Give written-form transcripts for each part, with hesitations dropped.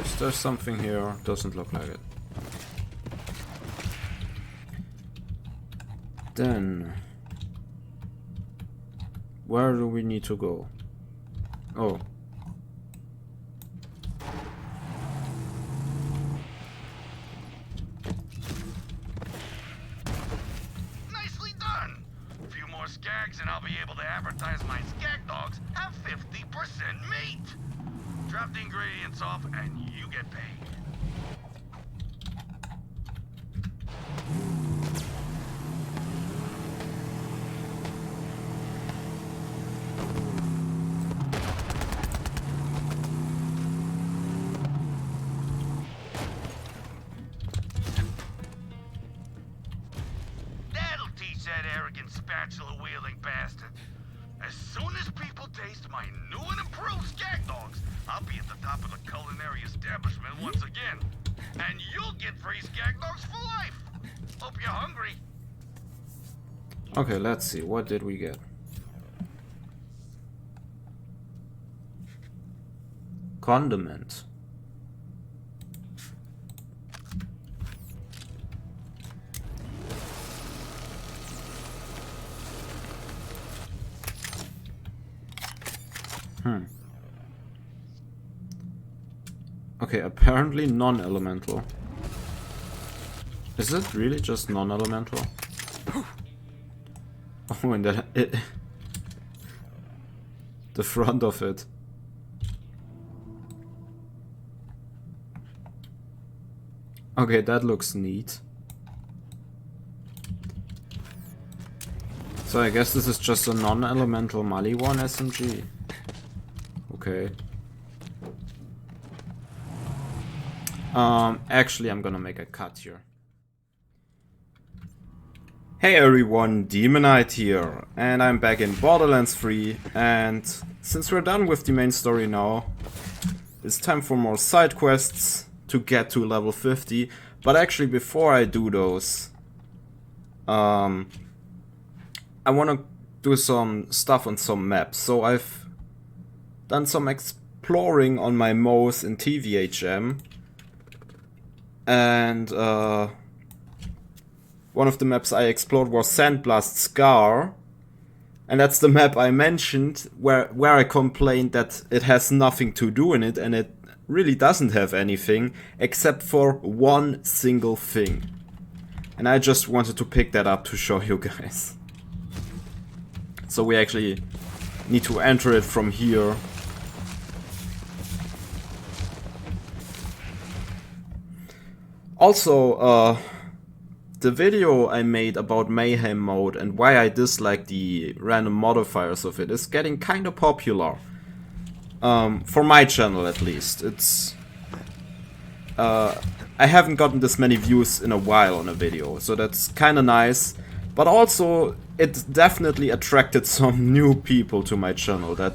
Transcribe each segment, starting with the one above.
Is there something here? Doesn't look like it. Then... where do we need to go? Oh. Nicely done! A few more skags and I'll be able to advertise my skag dogs have 50% meat! Drop the ingredients off and you get paid. That'll teach that arrogant spatula-wielding bastard. As soon as people taste my new and improved skag dogs, I'll be at the top of the culinary establishment once again. And you'll get free skag dogs for life. Hope you're hungry. Okay, let's see. What did we get? Condiment. Okay, apparently non-elemental. Is it really just non-elemental? Oh, and that the front of it. Okay, that looks neat. So I guess this is just a non-elemental Maliwan SMG. Okay. Actually, I'm gonna make a cut here. Hey everyone, Demonite here, and I'm back in Borderlands 3, and since we're done with the main story now, it's time for more side quests to get to level 50, but actually before I do those, I wanna do some stuff on some maps. So I've done some exploring on my MOS in TVHM, and one of the maps I explored was Sandblast Scar, and that's the map I mentioned where I complained that it has nothing to do in it, and it really doesn't have anything except for one single thing. And I just wanted to pick that up to show you guys. So we actually need to enter it from here. Also, the video I made about Mayhem Mode and why I dislike the random modifiers of it is getting kinda popular. For my channel at least. It's... I haven't gotten this many views in a while on a video, so that's kinda nice. But also, it definitely attracted some new people to my channel that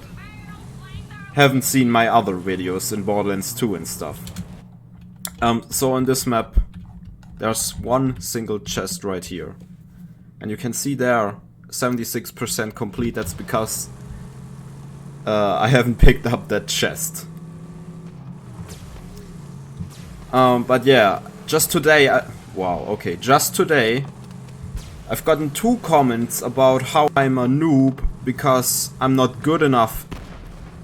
haven't seen my other videos in Borderlands 2 and stuff. So on this map, there's one single chest right here. And you can see there, 76% complete. That's because I haven't picked up that chest. But yeah, just today, just today, I've gotten 2 comments about how I'm a noob because I'm not good enough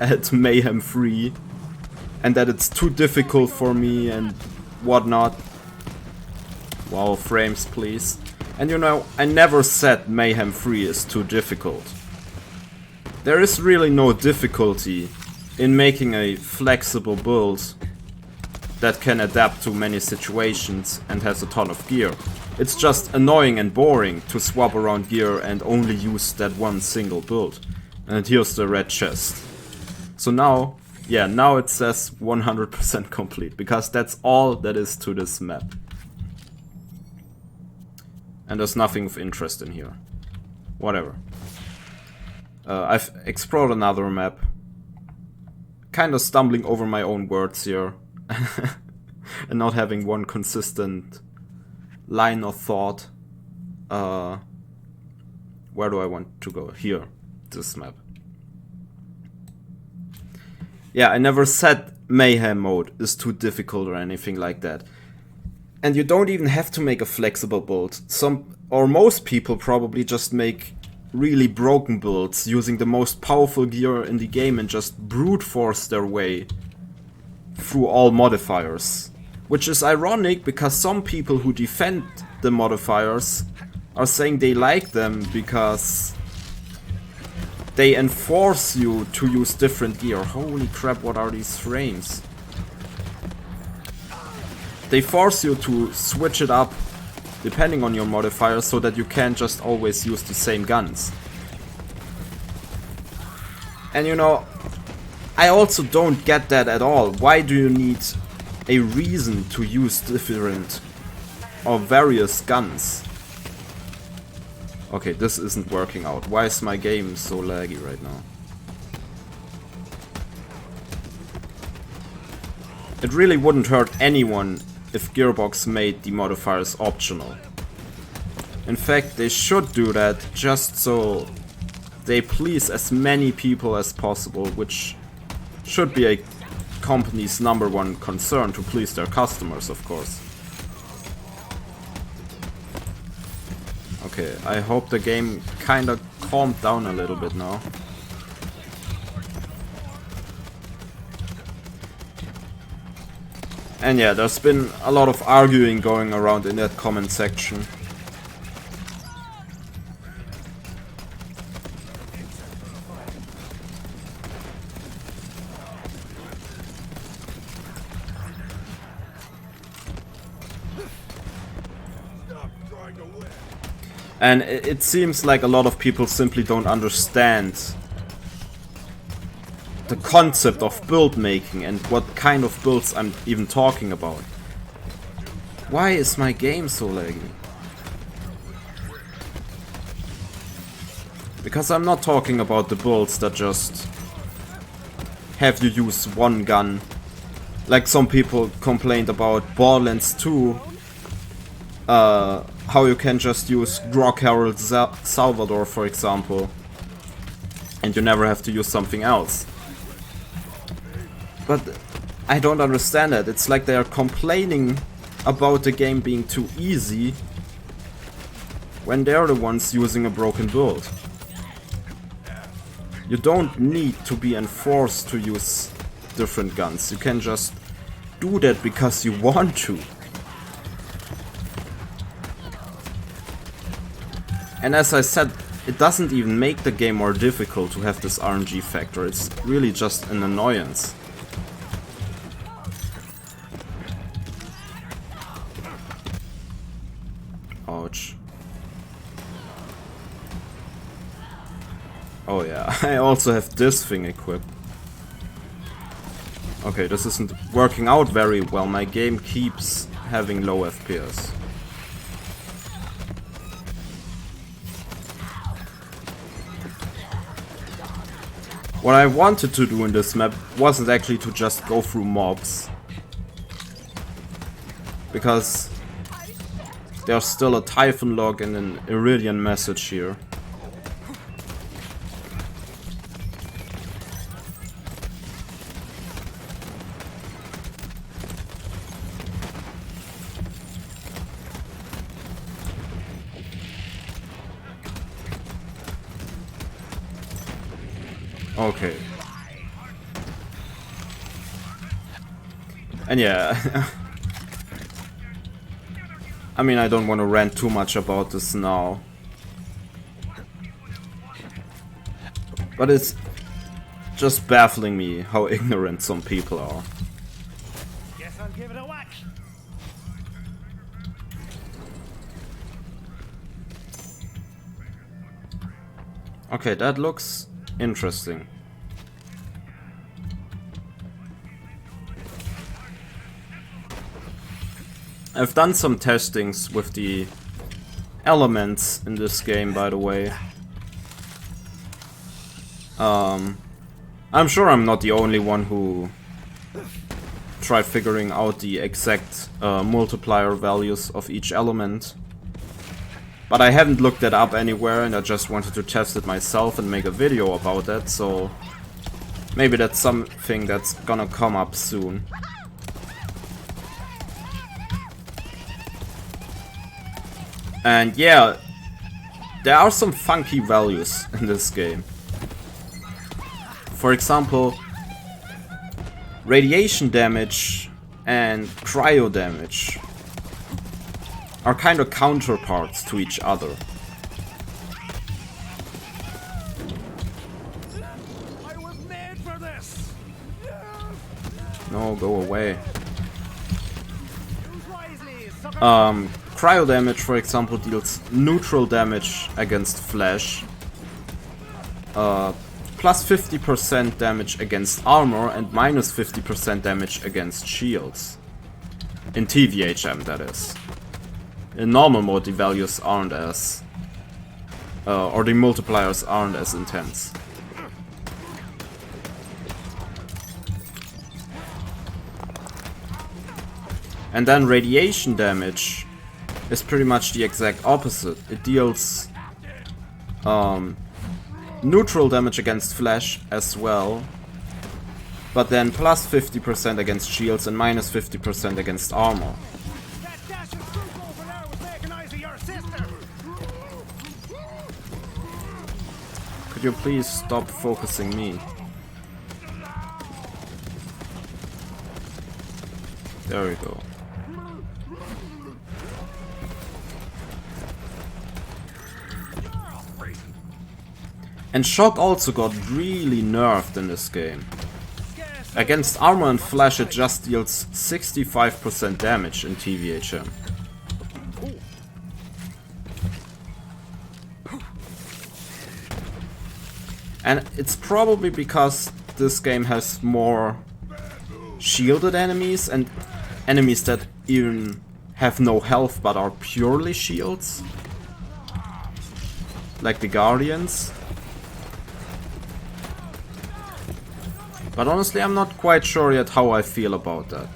at Mayhem 3 and that it's too difficult for me and whatnot. Wow, frames please. And you know, I never said Mayhem 3 is too difficult. There is really no difficulty in making a flexible build that can adapt to many situations and has a ton of gear. It's just annoying and boring to swap around gear and only use that one single build. And here's the red chest. So now, yeah, now it says 100% complete, because that's all that is to this map. And there's nothing of interest in here. Whatever. I've explored another map. Kinda stumbling over my own words here. And not having one consistent line of thought. Where do I want to go? Here. This map. Yeah, I never said Mayhem Mode is too difficult or anything like that. And you don't even have to make a flexible build. Some or most people probably just make really broken builds using the most powerful gear in the game and just brute force their way through all modifiers. Which is ironic because some people who defend the modifiers are saying they like them because they enforce you to use different gear. Holy crap, what are these frames? They force you to switch it up depending on your modifiers so that you can't just always use the same guns. And you know, I also don't get that at all. Why do you need a reason to use different or various guns? Okay, this isn't working out. Why is my game so laggy right now? It really wouldn't hurt anyone if Gearbox made the modifiers optional. In fact, they should do that just so they please as many people as possible, which should be a company's #1 concern, to please their customers, of course. Okay, I hope the game kinda calmed down a little bit now. And yeah, there's been a lot of arguing going around in that comment section. And it seems like a lot of people simply don't understand the concept of build making and what kind of builds I'm even talking about. Why is my game so laggy? Because I'm not talking about the builds that just have you use one gun. Like some people complained about Borderlands 2. How you can just use Grog Herald Salvador, for example, and you never have to use something else. But I don't understand that. It's like they are complaining about the game being too easy when they're the ones using a broken build. You don't need to be enforced to use different guns. You can just do that because you want to. And as I said, it doesn't even make the game more difficult to have this RNG factor. It's really just an annoyance. Ouch. Oh yeah, I also have this thing equipped. Okay, this isn't working out very well. My game keeps having low FPS. What I wanted to do in this map wasn't actually to just go through mobs, because there's still a Typhon log and an Iridian message here. Okay. And yeah, I mean, I don't want to rant too much about this now, but it's just baffling me how ignorant some people are. Guess I'll give it a whack. Okay, that looks interesting. I've done some testings with the elements in this game, by the way. I'm sure I'm not the only one who tried figuring out the exact multiplier values of each element. But I haven't looked that up anywhere, and I just wanted to test it myself and make a video about that, so Maybe that's something that's gonna come up soon. And yeah, there are some funky values in this game. For example, radiation damage and cryo damage are kind of counterparts to each other. I was made for this. No, go away. Use wisely, sucker. Cryo damage, for example, deals neutral damage against flesh, plus 50% damage against armor, and minus 50% damage against shields. In TVHM, that is. In normal mode, the values aren't as... or the multipliers aren't as intense. And then radiation damage is pretty much the exact opposite. It deals neutral damage against flesh as well, but then plus 50% against shields and minus 50% against armor. That dash of fruit over there was making eyes at your sister. Could you please stop focusing me? There we go. And shock also got really nerfed in this game. Against armor and flesh it just deals 65% damage in TVHM. And it's probably because this game has more shielded enemies and enemies that even have no health but are purely shields. Like the Guardians. But honestly, I'm not quite sure yet how I feel about that.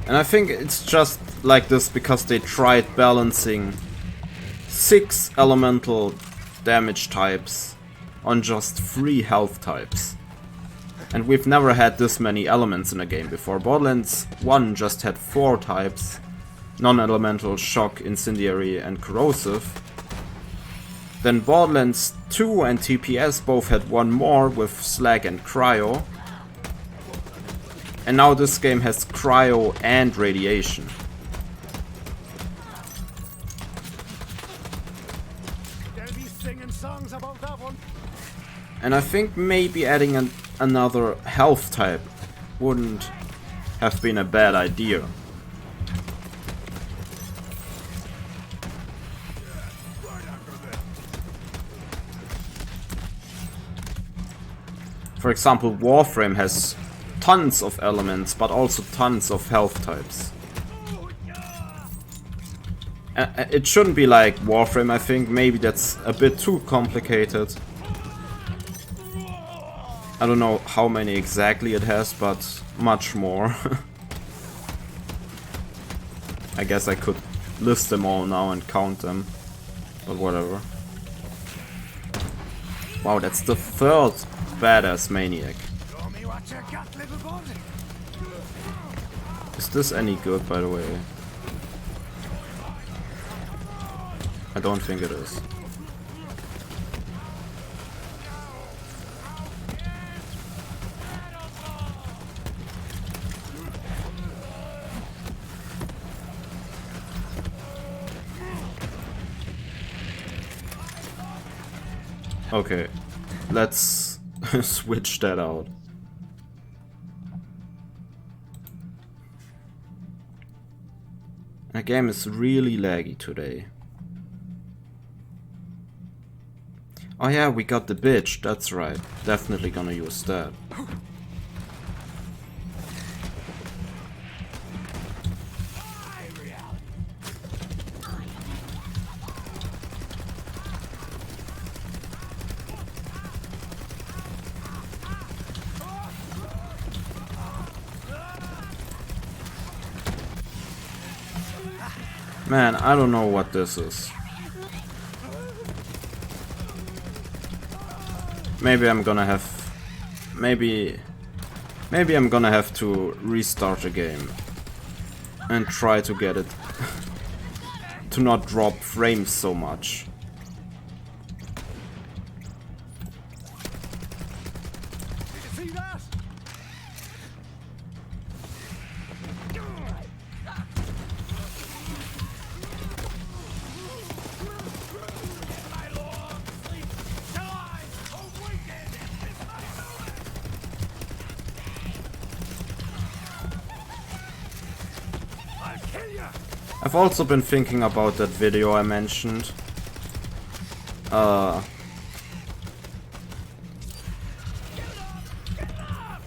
And I think it's just like this because they tried balancing 6 elemental damage types on just 3 health types. And we've never had this many elements in a game before. Borderlands 1 just had 4 types. Non-elemental, shock, incendiary and corrosive. Then Borderlands 2 and TPS both had 1 more with slag and cryo. And now this game has cryo and radiation. They'll be singing songs about that one. And I think maybe adding another health type wouldn't have been a bad idea. For example, Warframe has tons of elements, but also tons of health types. It shouldn't be like Warframe, I think. Maybe that's a bit too complicated. I don't know how many exactly it has, but much more. I guess I could list them all now and count them, but whatever. Wow, that's the 3rd badass maniac. Show me what you got, little bud. Is this any good, by the way? I don't think it is. Okay, let's switch that out. The game is really laggy today. Oh yeah, we got the bitch, that's right. Definitely gonna use that. Man, I don't know what this is. Maybe I'm gonna have... Maybe I'm gonna have to restart the game. And try to get it... to not drop frames so much. See that? I've also been thinking about that video I mentioned.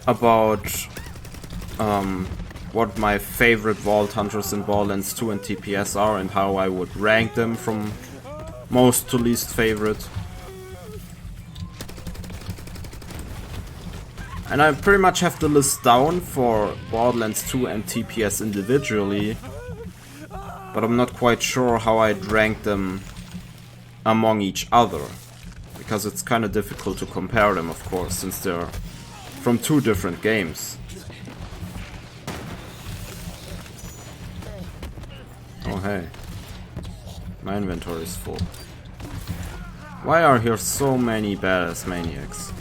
About what my favorite Vault Hunters in Borderlands 2 and TPS are and how I would rank them from most to least favorite. And I pretty much have the list down for Borderlands 2 and TPS individually, but I'm not quite sure how I'd rank them among each other, because it's kind of difficult to compare them, of course, since they're from two different games. Oh hey, my inventory is full. Why are here so many badass maniacs?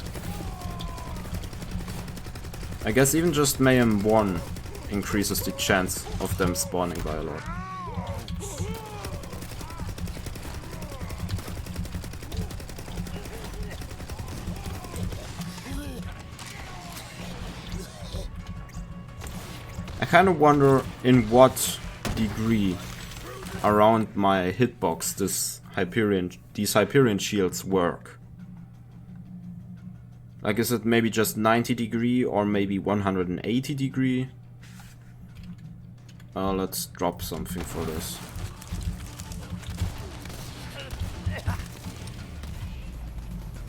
I guess even just Mayhem 1 increases the chance of them spawning by a lot. I kind of wonder in what degree around my hitbox these Hyperion shields work. Like, is it maybe just 90 degree or maybe 180 degree? Let's drop something for this.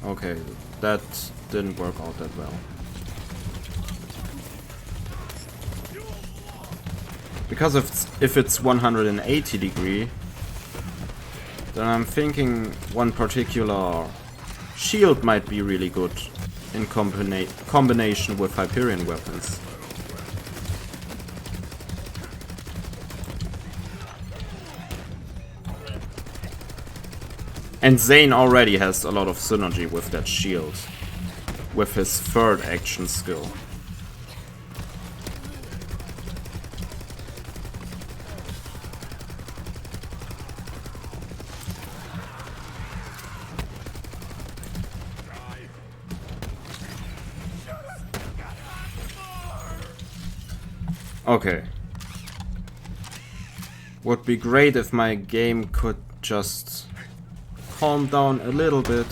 Okay, that didn't work out that well. Because if it's 180 degree, then I'm thinking one particular shield might be really good in combination with Hyperion weapons. And Zane already has a lot of synergy with that shield, with his third action skill. Okay. Would be great if my game could just calm down a little bit.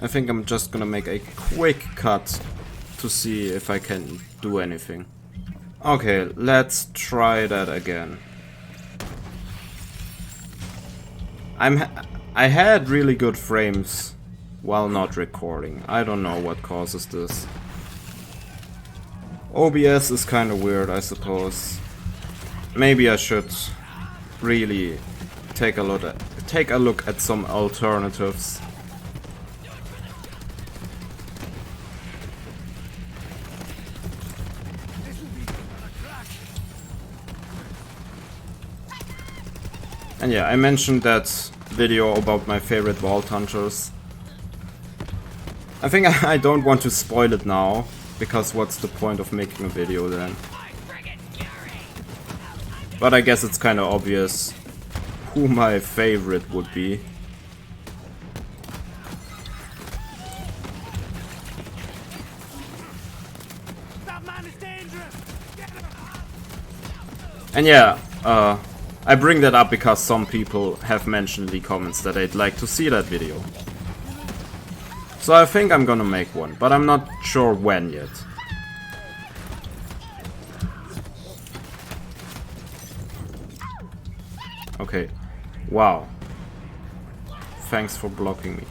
I think I'm just gonna make a quick cut to see if I can do anything. Okay, let's try that again. I had really good frames while not recording. I don't know what causes this. OBS is kind of weird, I suppose. Maybe I should really take a look at some alternatives. And yeah, I mentioned that video about my favorite Vault Hunters. I think I don't want to spoil it now, because what's the point of making a video then? But I guess it's kind of obvious who my favorite would be. That man is dangerous. Get him. And yeah, I bring that up because some people have mentioned in the comments that they'd like to see that video. So I think I'm gonna make one, but I'm not sure when yet. Okay. Wow. Thanks for blocking me.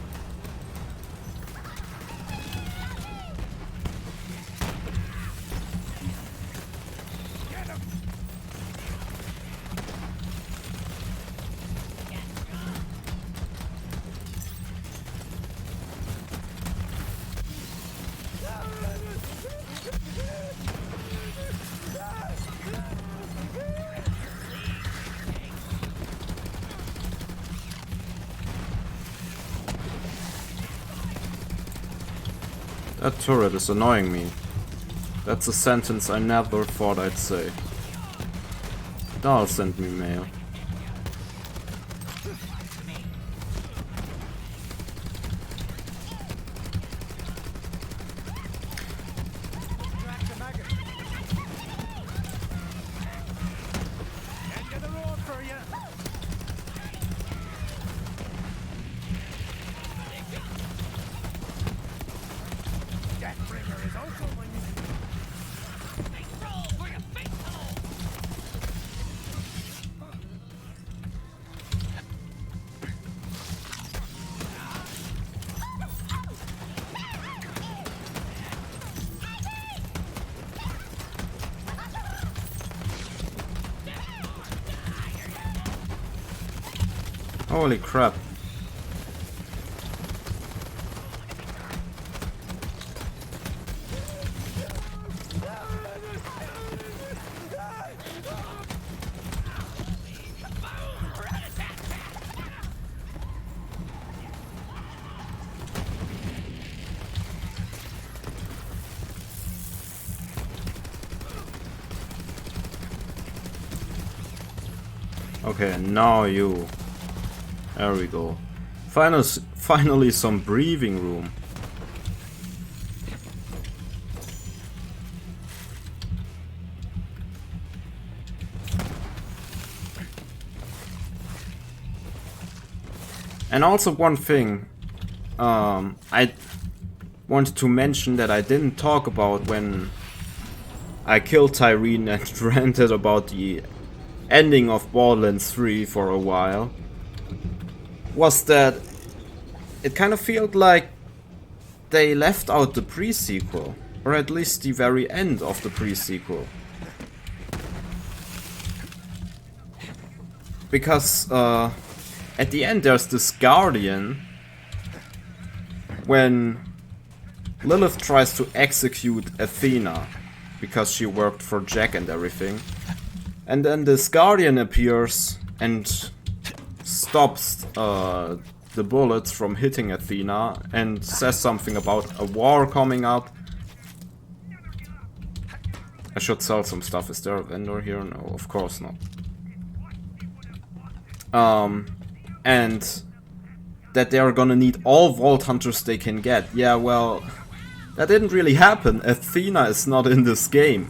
That turret is annoying me. That's a sentence I never thought I'd say. Dahl sent me mail. Holy crap. Okay, now you. There we go. Finally some breathing room. And also one thing, I wanted to mention that I didn't talk about when I killed Tyrene and ranted about the ending of Borderlands 3 for a while, was that it kind of felt like they left out the pre-sequel, or at least the very end of the pre-sequel. Because at the end there's this Guardian when Lilith tries to execute Athena because she worked for Jack and everything. And then this Guardian appears and stops the bullets from hitting Athena and says something about a war coming up. I should sell some stuff. Is there a vendor here? No, of course not. And that they are gonna need all Vault Hunters they can get. Yeah, well, that didn't really happen. Athena is not in this game.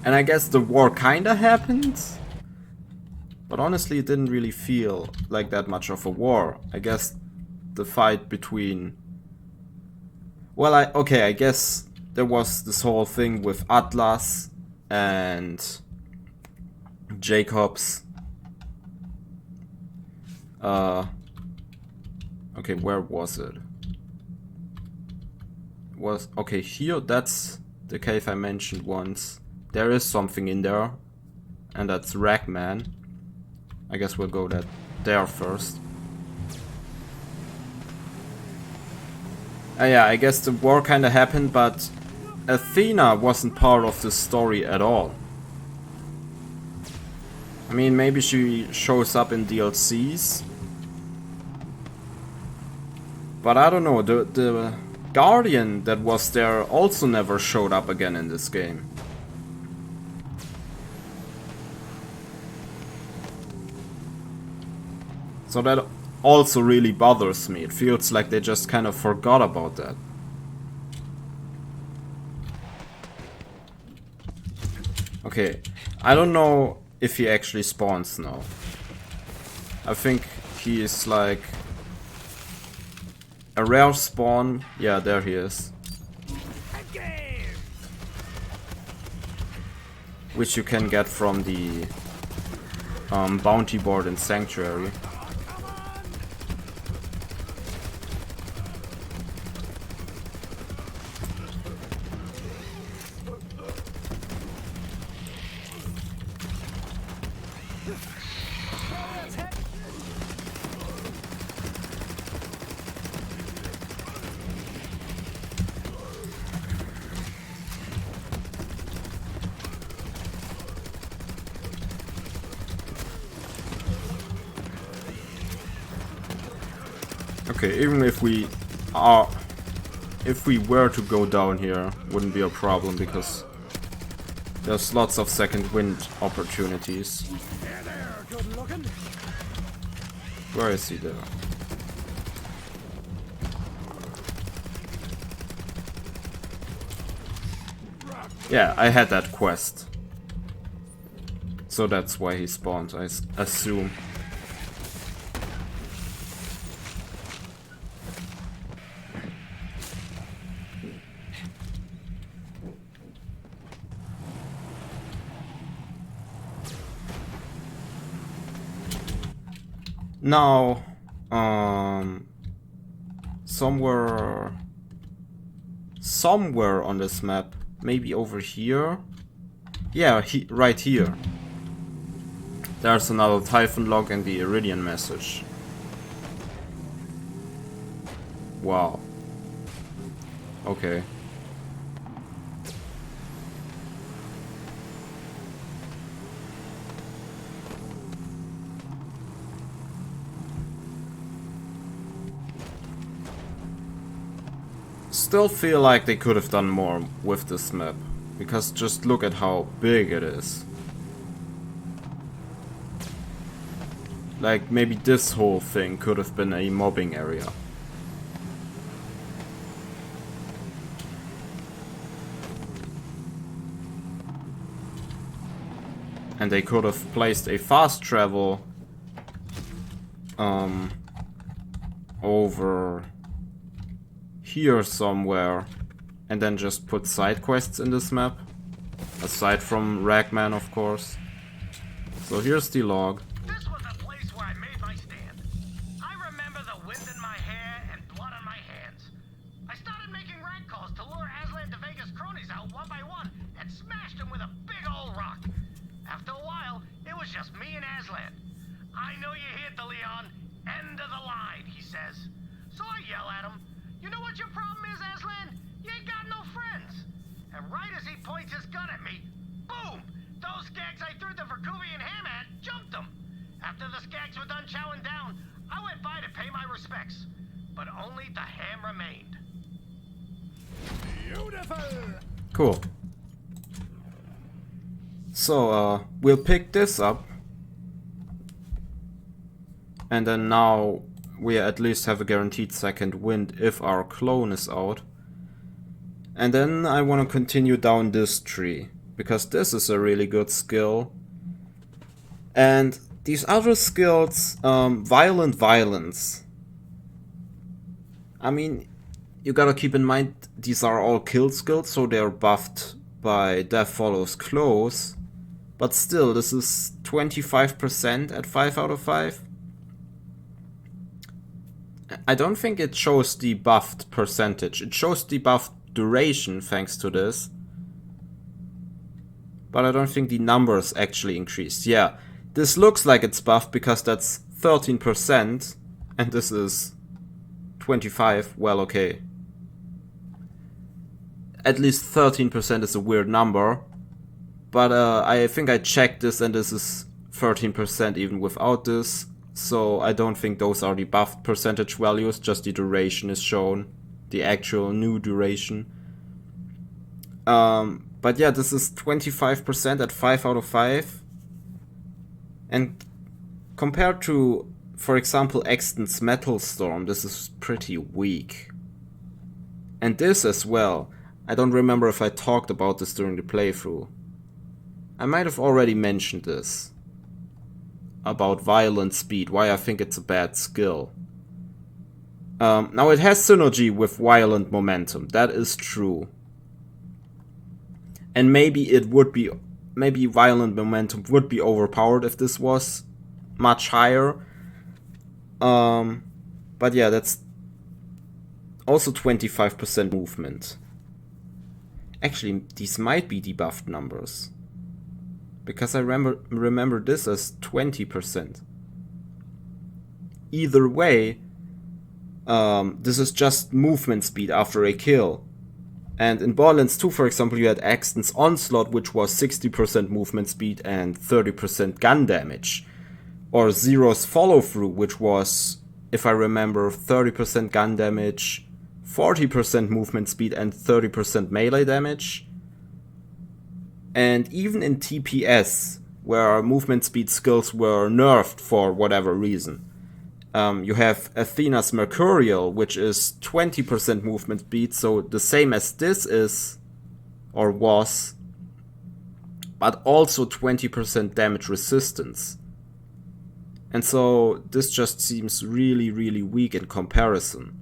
And I guess the war kinda happened, but honestly it didn't really feel like that much of a war. I guess the fight between... Well, I guess there was this whole thing with Atlas and Jacobs. Okay, where was it? Okay, here, that's the cave I mentioned once. There is something in there, and that's Ragman. I guess we'll go there first. Yeah, I guess the war kinda happened, but Athena wasn't part of the story at all. I mean, maybe she shows up in DLCs, but I don't know, the Guardian that was there also never showed up again in this game. So that also really bothers me. It feels like they just kind of forgot about that. Okay, I don't know if he actually spawns now. I think he is like a rare spawn. Yeah, there he is. Which you can get from the bounty board in Sanctuary. Okay, even if we if we were to go down here, wouldn't be a problem because there's lots of second wind opportunities. Hey there, good looking. Where is he there? Yeah, I had that quest. So that's why he spawned, I assume. Now, somewhere on this map, maybe over here. Yeah, right here. There's another Typhon log and the Iridian message. Wow. Okay. Still feel like they could have done more with this map, because just look at how big it is. Like, maybe this whole thing could have been a mobbing area. And they could have placed a fast travel over here somewhere, and then just put side quests in this map, aside from Ragman, of course. So here's the log. This was the place where I made my stand. I remember the wind in my hair and blood on my hands. I started making rank calls to lure Aslan to Vegas cronies out one by one and smashed them with a big old rock. After a while, it was just me and Aslan. I know you hear the Leon. End of the line, he says. So I yell at him. You know what your problem is, Aslan? You ain't got no friends. And right as he points his gun at me, boom! Those skags I threw the Verkuvian ham at jumped them. After the skags were done chowing down, I went by to pay my respects. But only the ham remained. Beautiful. Cool. So, we'll pick this up. And then now we at least have a guaranteed second wind if our clone is out. And then I want to continue down this tree, because this is a really good skill. And these other skills, violent violence. I mean, you gotta keep in mind these are all kill skills, so they're buffed by Death Follows Close. But still, this is 25% at 5 out of 5. I don't think it shows the buffed percentage. It shows the buffed duration thanks to this. But I don't think the numbers actually increased. Yeah, this looks like it's buffed because that's 13% and this is 25. Well, okay. At least 13% is a weird number. But I think I checked this and this is 13% even without this. So I don't think those are the buffed percentage values, just the duration is shown, the actual new duration. But yeah, this is 25% at 5 out of 5. And compared to, for example, Exton's Metal Storm, this is pretty weak. And this as well, I don't remember if I talked about this during the playthrough. I might have already mentioned this. About violent speed, why I think it's a bad skill. Now it has synergy with violent momentum, that is true. And maybe violent momentum would be overpowered if this was much higher. But yeah, that's also 25% movement. Actually, these might be debuffed numbers. Because I remember this as 20%. Either way, this is just movement speed after a kill. And in Borderlands 2, for example, you had Axton's Onslaught, which was 60% movement speed and 30% gun damage. Or Zero's Follow-Through, which was, if I remember, 30% gun damage, 40% movement speed and 30% melee damage. And even in TPS, where movement speed skills were nerfed for whatever reason, you have Athena's Mercurial, which is 20% movement speed, so the same as this is, or was, but also 20% damage resistance. And so this just seems really, really weak in comparison.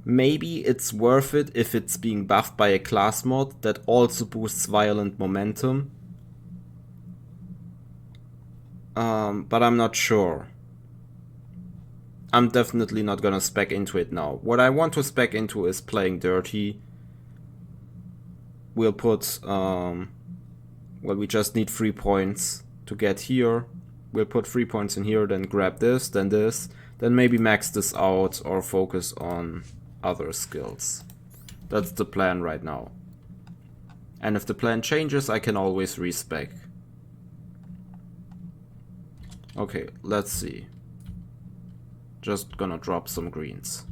Maybe it's worth it if it's being buffed by a class mod that also boosts violent momentum. But I'm not sure. I'm definitely not gonna spec into it now. What I want to spec into is playing dirty. We'll put, well, we just need 3 points to get here. We'll put 3 points in here, then grab this, then maybe max this out or focus on other skills. That's the plan right now. And if the plan changes, I can always respec. Okay, let's see. Just gonna drop some greens.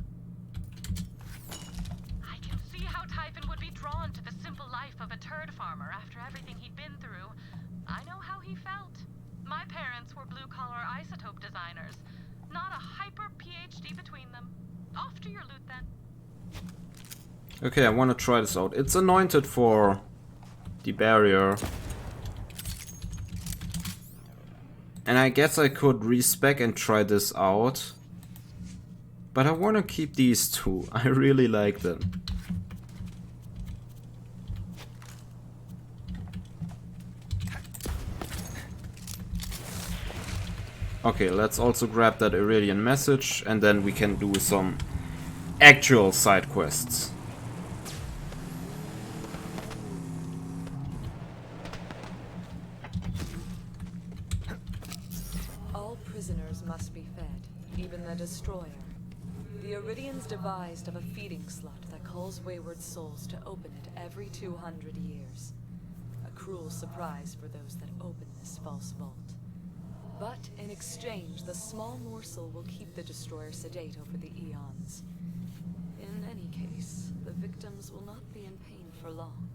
I can see how Typhon would be drawn to the simple life of a turd farmer after everything he'd been through. I know how he felt. My parents were blue-collar isotope designers. Not a hyper PhD between them. Off to your loot then. Okay, I want to try this out. It's anointed for the barrier. And I guess I could respec and try this out. But I want to keep these two. I really like them. Okay, let's also grab that Iridian message and then we can do some actual side quests. All prisoners must be fed, even the destroyer. The Iridians devised of a feeding slot that calls wayward souls to open it every 200 years. A cruel surprise for those that open this false vault. But in exchange, the small morsel will keep the destroyer sedate over the eons. In any case, the victims will not be in pain for long.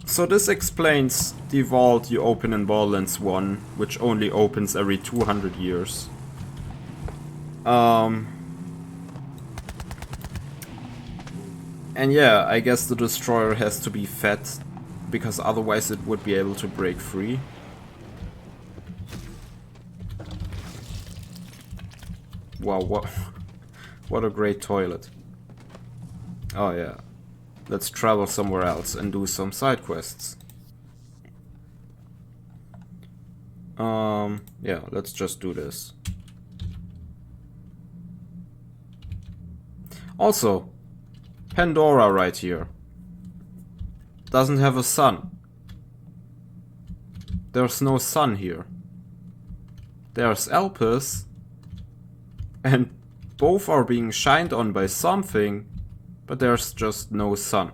So this explains the vault you open in Borderlands 1, which only opens every 200 years. And yeah, I guess the destroyer has to be fed, because otherwise it would be able to break free. Wow, what a great toilet. Oh yeah. Let's travel somewhere else and do some side quests. Yeah, let's just do this. Also, Pandora right here doesn't have a sun. There's no sun here. There's Elpis, and both are being shined on by something, but there's just no sun.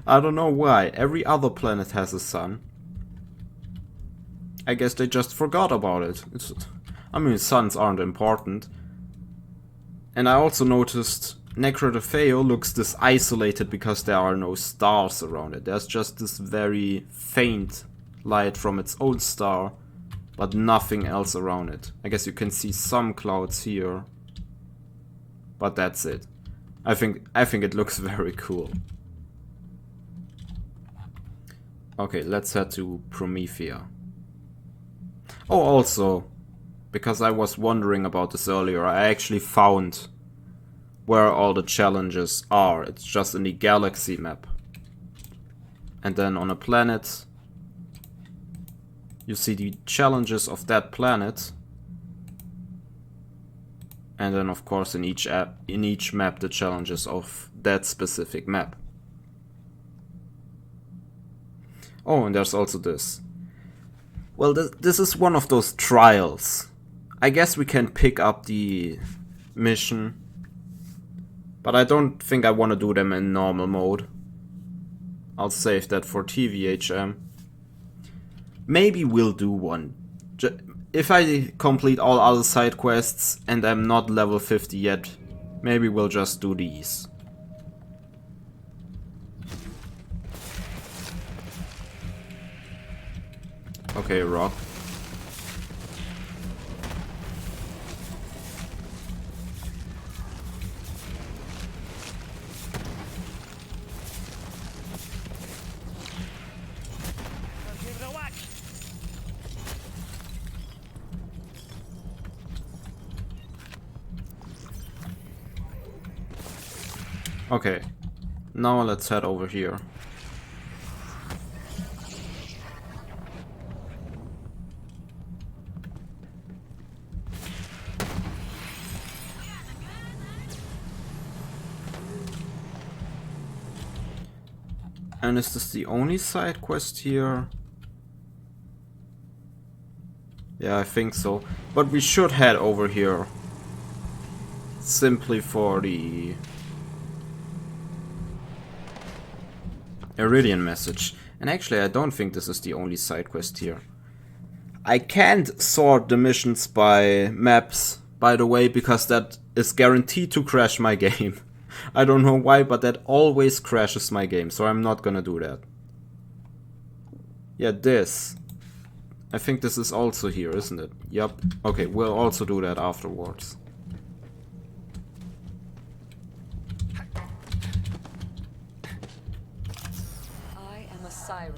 I don't know why. Every other planet has a sun. I guess they just forgot about it. I mean, suns aren't important. And I also noticed Necrodefeo looks this isolated because there are no stars around it. There's just this very faint light from its own star, but nothing else around it. I guess you can see some clouds here, but that's it. I think it looks very cool. Okay, let's head to Promethea. Oh, also, because I was wondering about this earlier, I actually found where all the challenges are. It's just in the galaxy map. And then on a planet, you see the challenges of that planet. And then of course in each map the challenges of that specific map. Oh, and there's also this. Well, this is one of those trials. I guess we can pick up the mission, but I don't think I want to do them in normal mode. I'll save that for TVHM. Maybe we'll do one. If I complete all other side quests and I'm not level 50 yet, maybe we'll just do these. Okay, rock. Give it a whack. Okay, now let's head over here. And is this the only side quest here? Yeah, I think so. But we should head over here. Simply for the Iridian message. And actually, I don't think this is the only side quest here. I can't sort the missions by maps, by the way, because that is guaranteed to crash my game. I don't know why, but that always crashes my game, so I'm not gonna do that. Yeah, this. I think this is also here, isn't it? Yup. Okay, we'll also do that afterwards. I am a siren.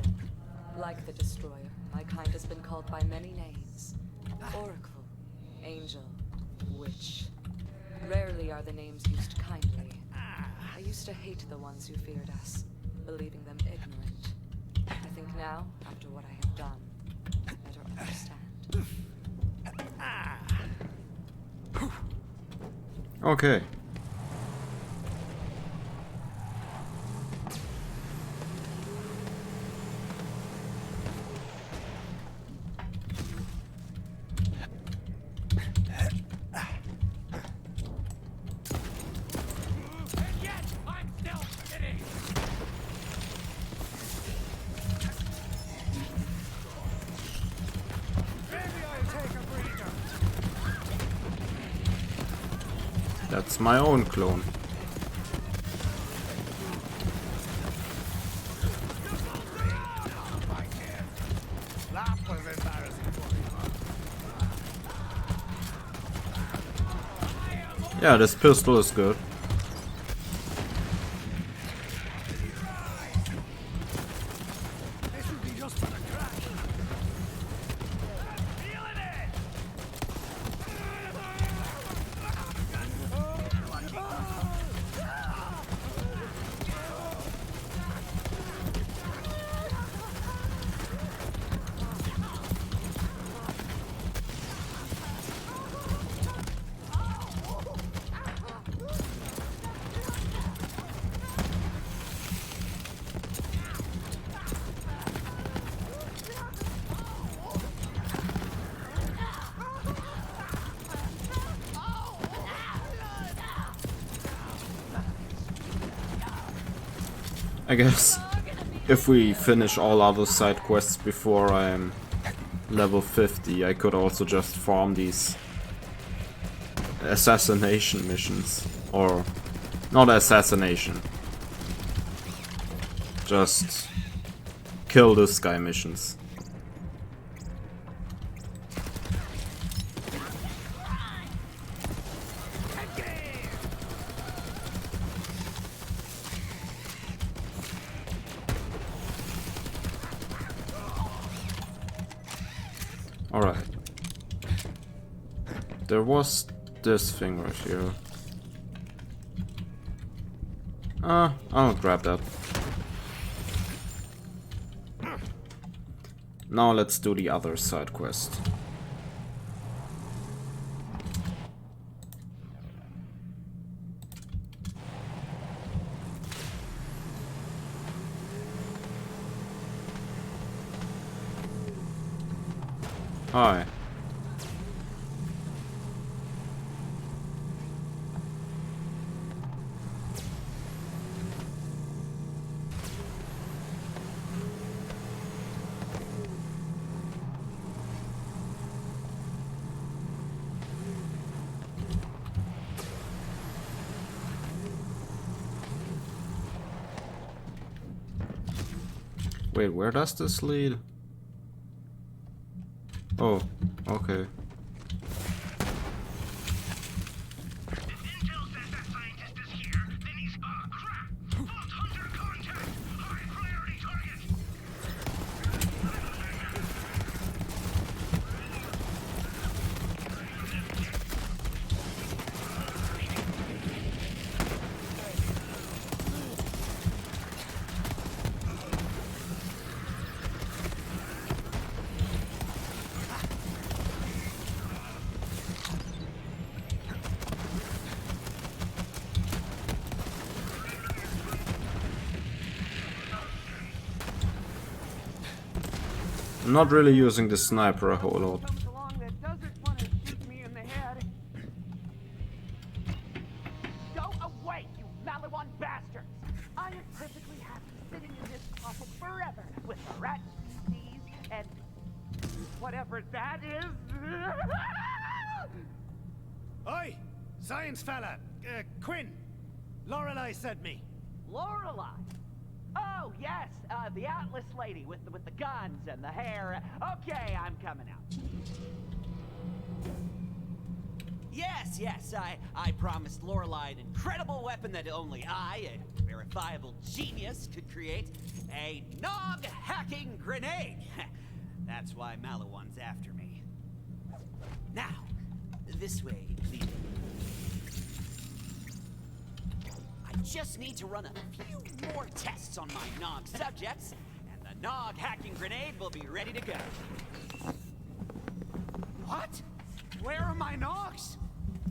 Like the Destroyer, my kind has been called by many names. Oracle, Angel, Witch. Rarely are the names used kindly. I used to hate the ones who feared us, believing them ignorant. I think now, after what I have done, I better understand. Okay. That's my own clone. Yeah, this pistol is good. This would be just for the crack. Feeling it! I guess if we finish all other side quests before I'm level 50, I could also just farm these assassination missions. Or not assassination. Just kill this guy missions. Alright. There was this thing right here. I'll grab that. Now let's do the other side quest. Hi. Wait, where does this lead? Oh, okay. If intel says that scientist is here, then he's... Oh, crap! Vault Hunter contact! High priority target! I'm not really using the sniper a whole lot. Comes along that doesn't want to shoot me in the head. Go away, you Malawan bastards! I am perfectly happy sitting in this castle forever with a rat, sneeze, and whatever that is. Oi, science fella, Quinn. Lorelei sent me. Lorelei? Oh yes, the Atlas lady with the guns and the hair. Okay, I'm coming out. Yes, I promised Lorelei an incredible weapon that only I, a verifiable genius, could create. A nog-hacking grenade! That's why Malawan's after me. Now, this way, please. I just need to run a few more tests on my nog subjects, and the nog-hacking grenade will be ready to go. What? Where are my nogs?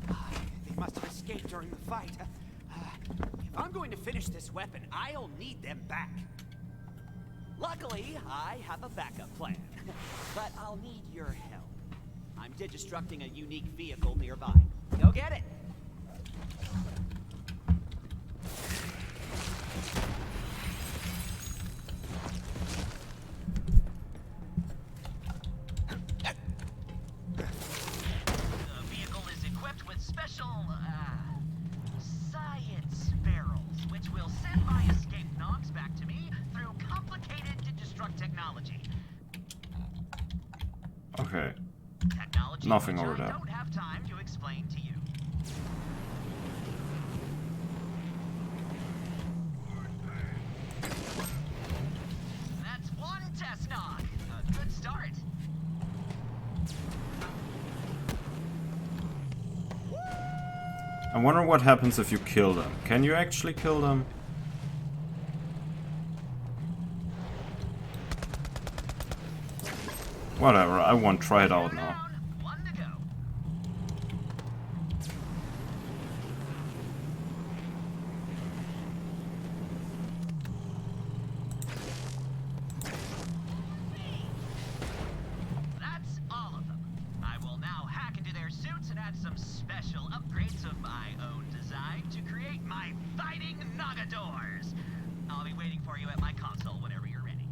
They must have escaped during the fight. If I'm going to finish this weapon, I'll need them back. Luckily, I have a backup plan, but I'll need your help. I'm digistructing a unique vehicle nearby. Go get it! Special, science barrels, which will send my escaped nogs back to me through complicated digistruct technology. Okay. Technology Nothing which over I there. don't have time to explain to you. That's one test nog. A good start. I wonder what happens if you kill them. Can you actually kill them? Whatever, I won't try it out now. One to go. That's all of them. I will now hack into their suits and add some special upgrades of my own design to create my fighting Nagadors. I'll be waiting for you at my console whenever you're ready.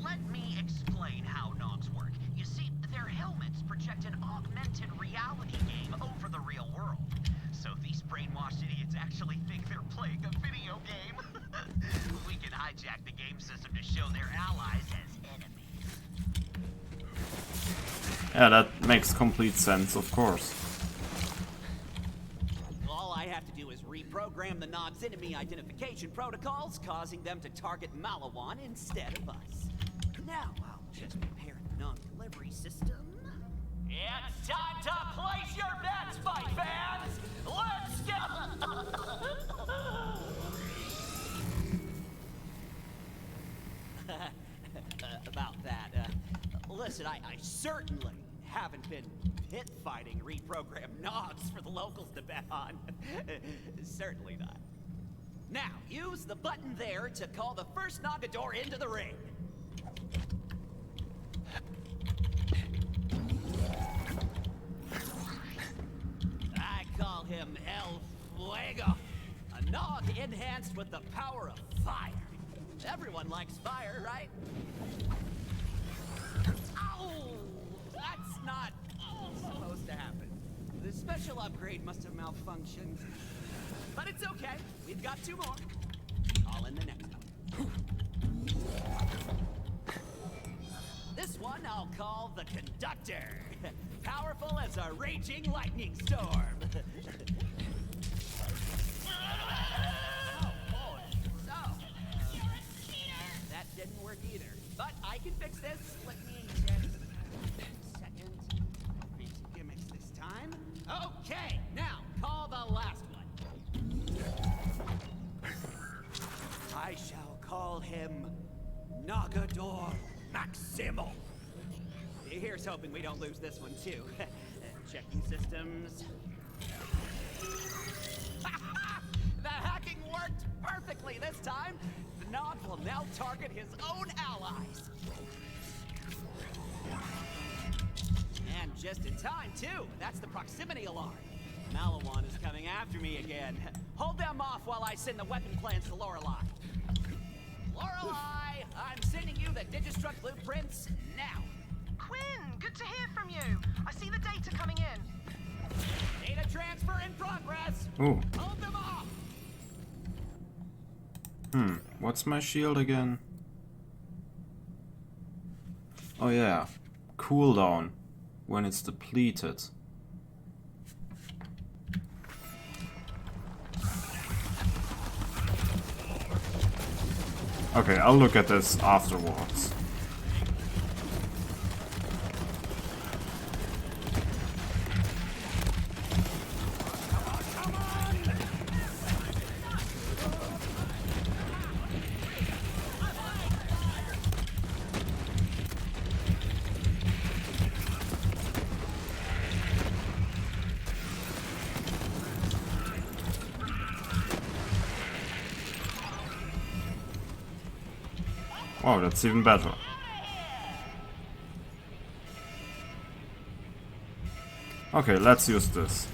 Let me explain how nogs work. You see, their helmets project an augmented reality game over the real world. So these brainwashed idiots actually think they're playing a video game. We can hijack the game system to show their allies as enemies. Yeah, that makes complete sense, of course. All I have to do is reprogram the Nog's enemy identification protocols, causing them to target Malawan instead of us. Now I'll just repair the Nog delivery system. It's time to place your bets, fight fans! Let's About that, listen, I certainly haven't been pit fighting reprogrammed Nogs for the locals to bet on. Certainly not. Now, use the button there to call the first Nagador into the ring. I call him El Fuego, a Nog enhanced with the power of fire. Everyone likes fire, right? Ow! That's not supposed to happen. The special upgrade must have malfunctioned. But it's okay. We've got 2 more. All in the next one. This one I'll call the Conductor. Powerful as a raging lightning storm. Oh boy. So. You're a cheater. That didn't work either. But I can fix this. Let me just... Second. Fancy gimmicks this time. Okay, now call the last one. I shall call him Nagador Maximal. Here's hoping we don't lose this one too. Checking systems. The hacking worked perfectly this time. The Nog will now target his own allies. And just in time too. That's the proximity alarm. Malawan is coming after me again. Hold them off while I send the weapon plans to Lorelei. Lorelei, I'm sending you the Digistruct blueprints now. Quinn, good to hear from you. I see the data coming in. Data transfer in progress. Ooh. Hold them off. What's my shield again? Oh yeah, cooldown when it's depleted. Okay, I'll look at this afterwards. Oh, that's even better. Okay, let's use this.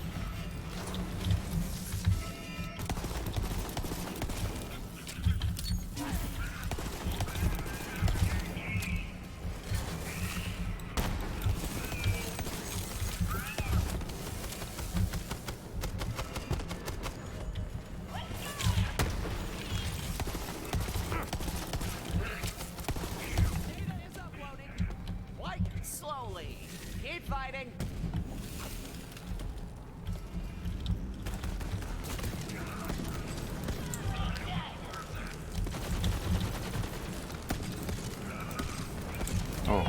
Oh.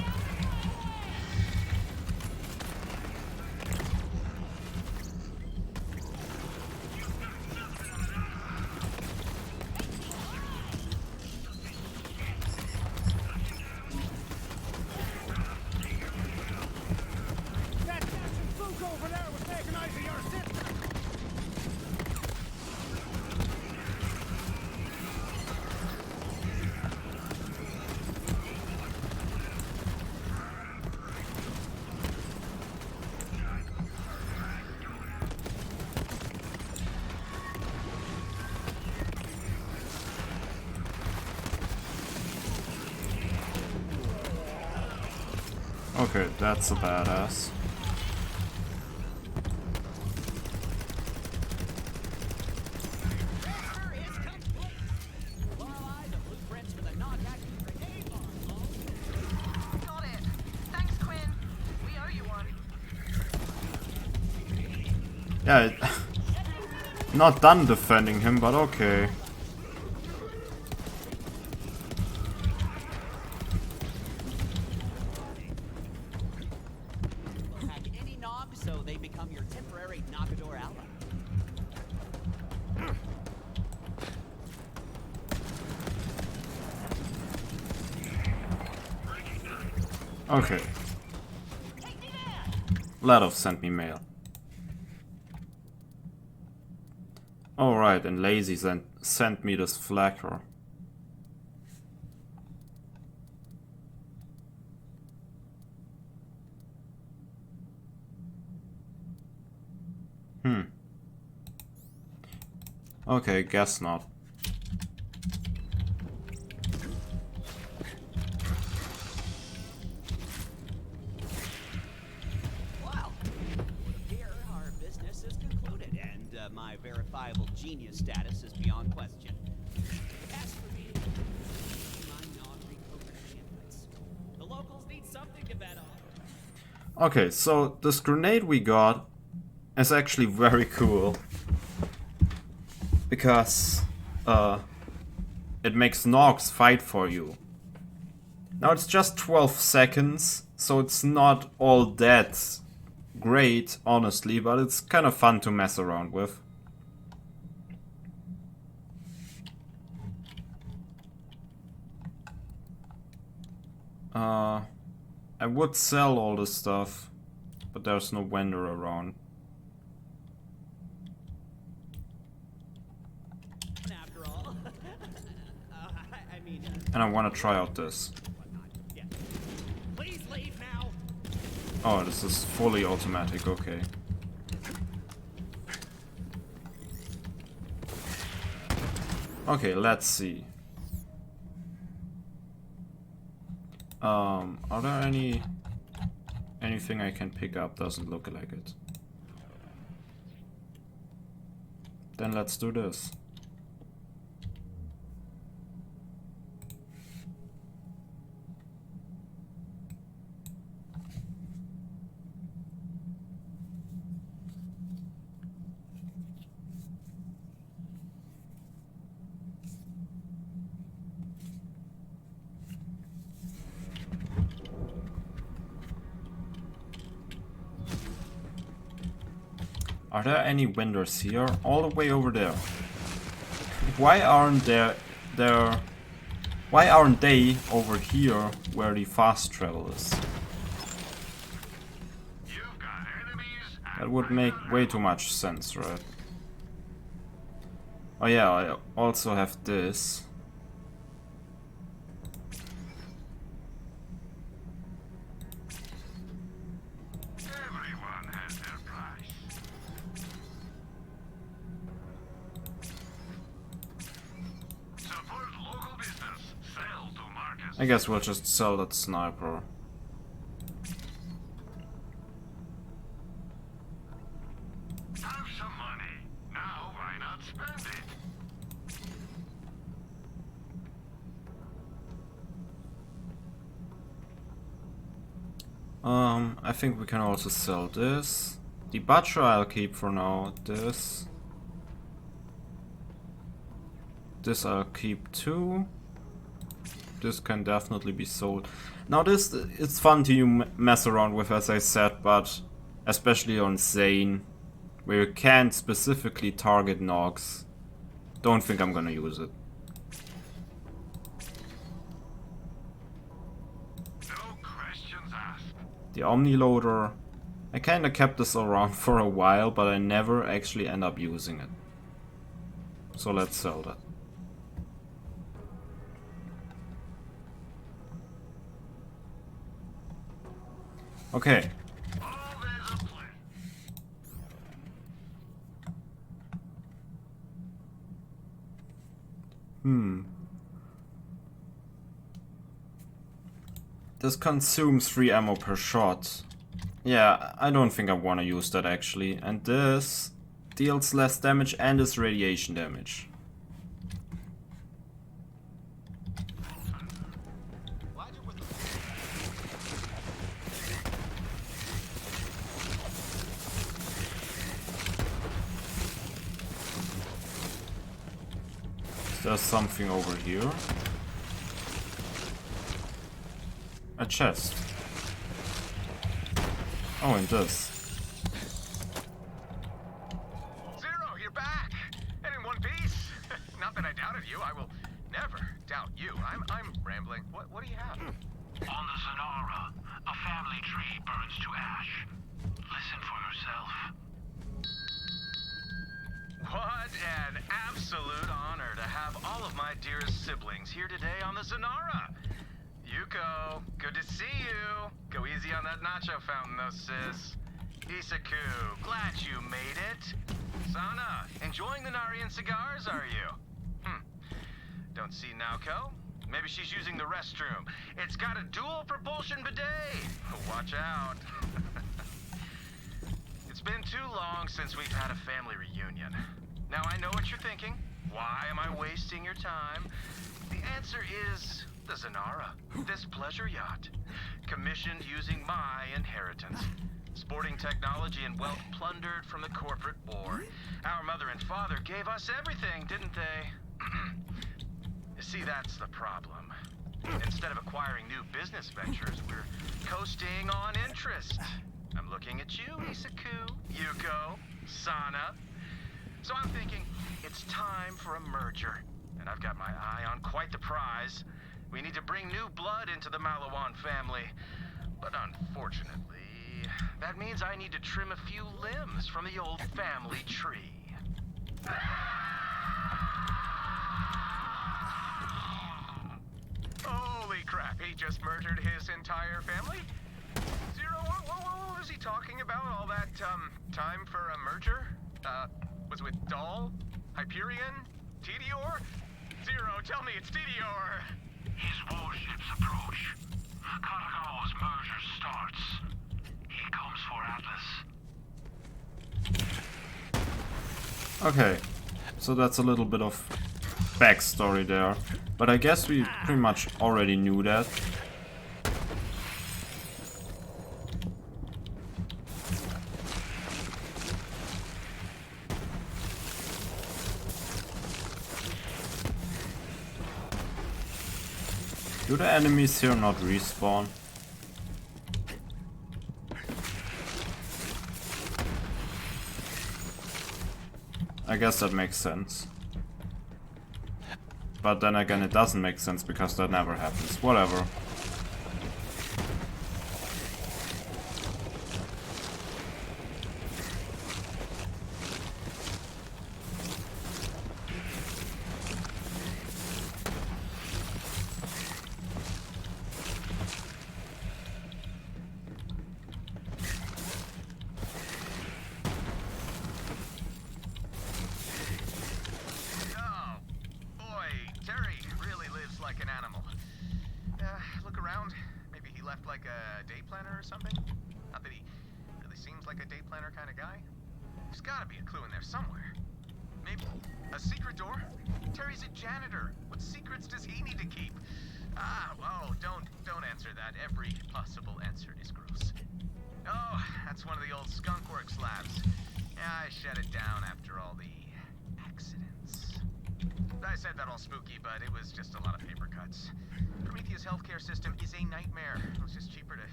That Captain Spook over there was taking eyes of your sister. Okay, that's a badass. Transfer is complete. Lorelei, the blueprints for the Nog hacking grenade are all Got it. Thanks, Quinn. We owe you one. Yeah, not done defending him, but okay. hack any Nog so they become your temporary Nagador ally. Okay. Ladov sent me mail. Alright, and Lazy sent me this flagger. Okay, guess not. Well, would appear our genius status is beyond question. As for me, my non-recovered pamphlets. The locals need something to bet on. Okay, so this grenade we got is actually very cool. Because it makes Nogs fight for you. Now it's just 12 seconds, so it's not all that great, honestly, but it's kind of fun to mess around with. I would sell all this stuff, but there's no vendor around. After all, I mean, And I want to try out this. yeah. Please leave now. Oh, this is fully automatic, okay. Okay, let's see. Are there anything I can pick up? Doesn't look like it. Then let's do this. Are there any vendors here? All the way over there. Why aren't why aren't they over here where the fast travel is? You've got enemies. That would make way too much sense, right? Oh yeah, I also have this. Everyone has their price. Support local business. Sell to Marcus. I guess we'll just sell that sniper. Have some money. Now why not spend it? I think we can also sell this. The butcher I'll keep for now. This I'll keep too. This can definitely be sold. Now this, it's fun to mess around with, as I said, but especially on Zane, where you can't specifically target Nogs. Don't think I'm gonna use it. No questions asked. The Omni Loader, I kinda kept this around for a while, but I never actually end up using it. So let's sell that. Okay. Always a plan. This consumes 3 ammo per shot. Yeah, I don't think I want to use that actually. And this deals less damage and is radiation damage. There's something over here. A chest. Oh, and this. Zero, you're back! And in one piece! Not that I doubted you, I will never doubt you. I'm rambling. What do you have? On the Sonara, a family tree burns to ash. Listen for yourself. What an absolute honor to have all of my dearest siblings here today on the Zanara. Yuko, good to see you. Go easy on that nacho fountain though, sis. Isaku, glad you made it. Sana, enjoying the Narian cigars, are you? Don't see Naoko? Maybe she's using the restroom. It's got a dual propulsion bidet. Watch out. It's been too long since we've had a family reunion. Now I know what you're thinking. Why am I wasting your time? The answer is the Zanara, this pleasure yacht. Commissioned using my inheritance. Sporting technology and wealth plundered from the corporate war. Our mother and father gave us everything, didn't they? You see, that's the problem. Instead of acquiring new business ventures, we're coasting on interest. I'm looking at you, Isaku, Yuko, Sana. So I'm thinking, it's time for a merger. And I've got my eye on quite the prize. We need to bring new blood into the Malawan family. But unfortunately, that means I need to trim a few limbs from the old family tree. Holy crap, he just murdered his entire family? Zero, what was he talking about? All that, time for a merger? Was it with Dahl? Hyperion? Tedior? Zero, tell me it's Tedior! His warships approach. Caragor's merger starts. He comes for Atlas. Okay, so that's a little bit of backstory there. But I guess we pretty much already knew that. Do the enemies here not respawn? I guess that makes sense. But then again, it doesn't make sense because that never happens. Whatever.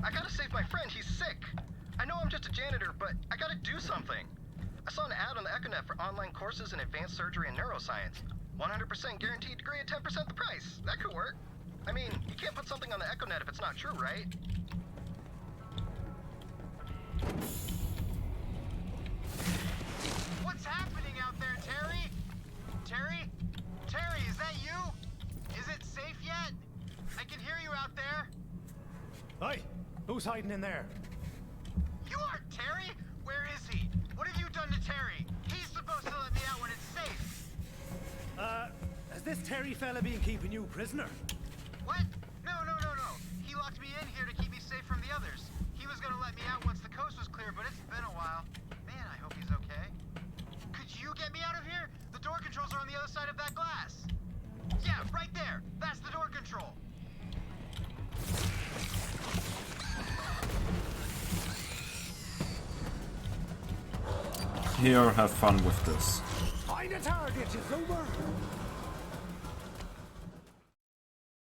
I gotta save my friend, he's sick. I know I'm just a janitor, but I gotta do something. I saw an ad on the Econet for online courses in advanced surgery and neuroscience. 100% guaranteed degree at 10% the price. That could work. I mean, you can't put something on the Econet if it's not true, right? What's happening out there, Terry? Terry? Terry, is that you? Is it safe yet? I can hear you out there. Hey, who's hiding in there? You aren't Terry! Where is he? What have you done to Terry? He's supposed to let me out when it's safe. Has this Terry fella been keeping you prisoner? What? No. He locked me in here to keep me safe from the others. He was gonna let me out once the coast was clear, but it's been a while. Man, I hope he's okay. Could you get me out of here? The door controls are on the other side of that glass. Yeah, right there. That's the door control. Here, have fun with this. Find a target, you zoomer!